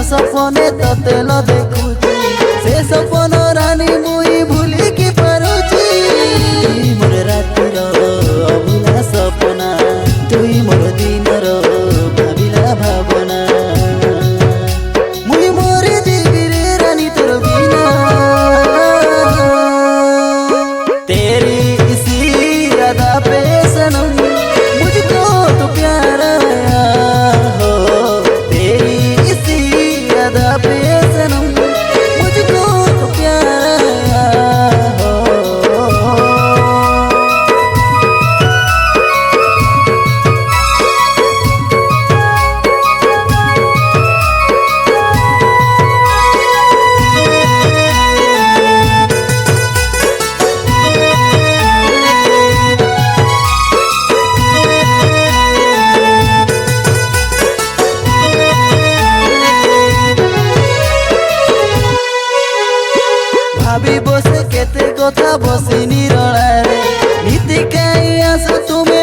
सपने तेल देखुची से सपन रानी मुई भूली की पारुची मोर रातिर अभुला सपना तुई मोर दिनर भाविला भावना मुई मोरे जीवी रे रानी तोर बिना तेरी इसी यादा पे सनम मुझको तो प्यार आया हो तेरी इसी यादा पे सनम मुझको तो प्यार आया हो। भाभी बसे केते कथा बसी निरळारे नीति काई आस तुमे